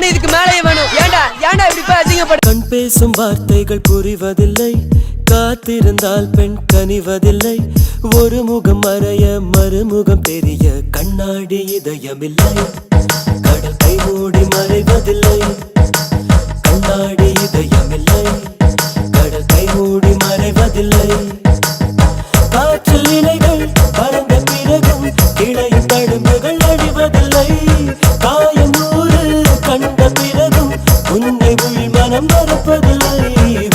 வேணும், இதுக்கு மேலே வேணும். ஏண்டா ஏண்டா இப்படி போய் அசிங்கப்படு. கண் பேசும் வார்த்தைகள் புரிவதில்லை, காத்திருந்தால் பெண் கனிவதில்லை. ஒரு முகம் மறைய மறுமுகம் தெரிய கண்ணாடி இதயமில்லை. கடல் கை மூடி மறைவதில்லை, கண்ணாடி இதயமில்லை. கடல் கை மூடி மறைவதில்லை. காற்றில் இலைகள் பறந்த பிறகும் இடையும் தடும்புகள் அழிவதில்லை. காயம் நூறு கண்ட பிறகும் உன்னை உள் மனம் மறப்பதில்லை.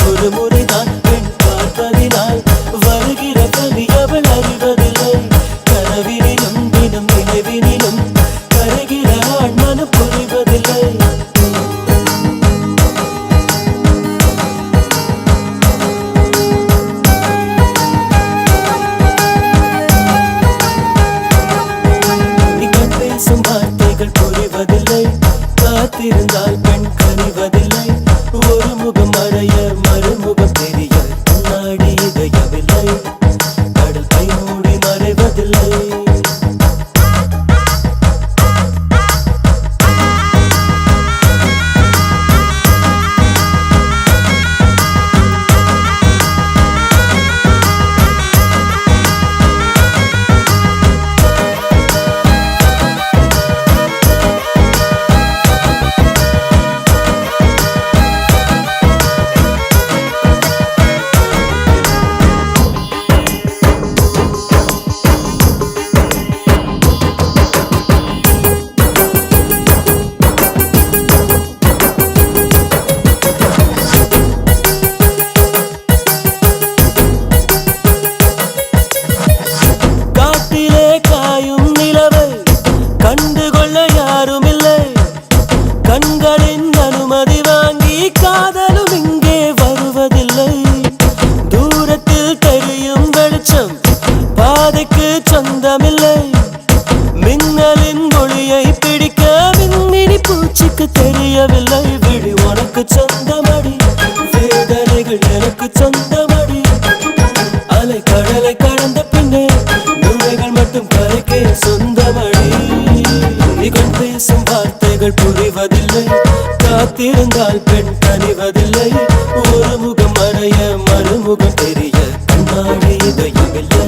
ஒரு முறைதான் பெண் பார்ப்பதினால் வருகிற கவி அவள் அறிவதில்லை. கனவினிலும் தினம் நினைவினிலும் கருகிற ஆண் மனம் புரிவதில்லை. வார்த்தைகள் புரிவதில்லை, காத்திருந்தால் பெண் கனிவதில்லை. ஒரு முகம் மறைய மறுமுகம் தெரிய கண்ணாடி இதயமில்லை. கடல் கை மூடி மறைவதில்லை. கண்டுகொள்ள யாரும் இல்லை, கண்களின் அனுமதி வாங்கி காதலும் இங்கே வருவதில்லை. தூரத்தில் தெரியும் வெளிச்சம் பாதைக்கு சொந்தமில்லை. மின்னலின் ஒளியை பிடிக்க மின்மினி பூச்சிக்கு தெரியவில்லை. விழி உனக்கு சொந்தமடி, வேதனைகள் எனக்கு சொந்தமடி. அலை கடலை கடந்த பின்னே நுழைகள் மட்டும் கரைக்கே சொந்தமடி. கண் பேசும் வார்த்தைகள் புரிவதில்லை, காத்திருந்தால் பெண் கனிவதில்லை. ஒரு முகம் மறைய மறுமுகம் தெரிய கண்ணாடி இதயமில்லை.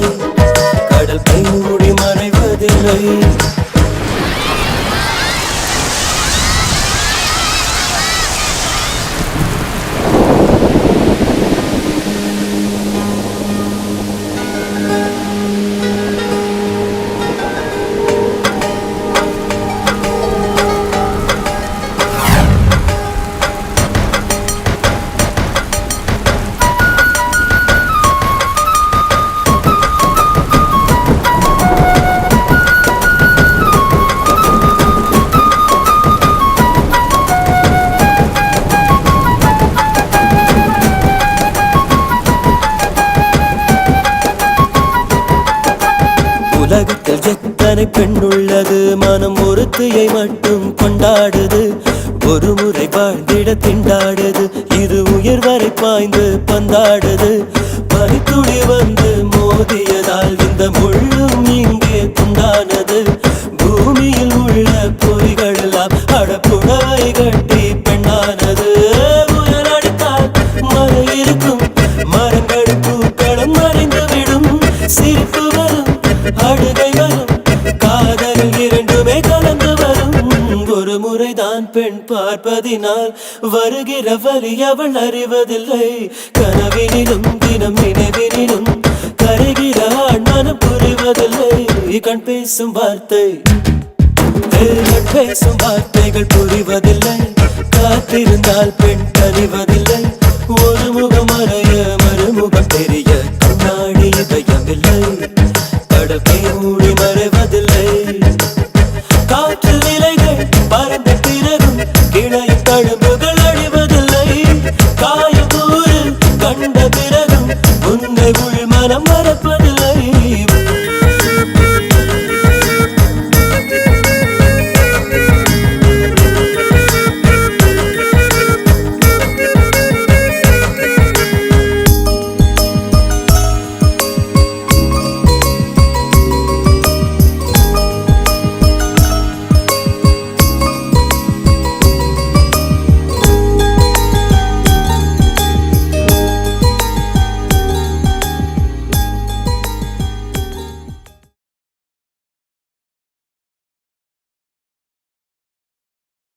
கடல் கை மூடி மறைவதில்லை. உலகத்தில் எத்தனை பெண் உள்ளது, மனம் ஒருத்தியை மட்டும் கொண்டாடுது. ஒரு முறை வாழ்ந்திட திண்டாடுது, இரு உயிர் வரை பாய்ந்து பந்தாடுது. பனித்துளி வந்து மோதியதால் இந்த முள்ளும் இங்கே துண்டானது. பூமியில் உள்ள பொறிகள் எல்லாம் அடப்புடவை கட்டி பெண்ணானது. புயல் அடித்தால் மழை இருக்கும், மரங்கள் பூக்களும் மறைந்துவிடும். சிரிப்பு வரும், அழுகை வரும், காதல் இரண்டுமே கலந்து வரும். ஒரு முறைதான் பெண் பார்ப்பதினால் வருகிற வரி அவள் அறிவதில்லை. கனவினிலும் தினம் நினைவினிலும் கரைகிற ஆண் மனம் புரிவதில்லை. கண் பேசும் வார்த்தை கண் பேசும் வார்த்தைகள் புரிவதில்லை, காத்திருந்தால் பெண் கனிவதில்லை.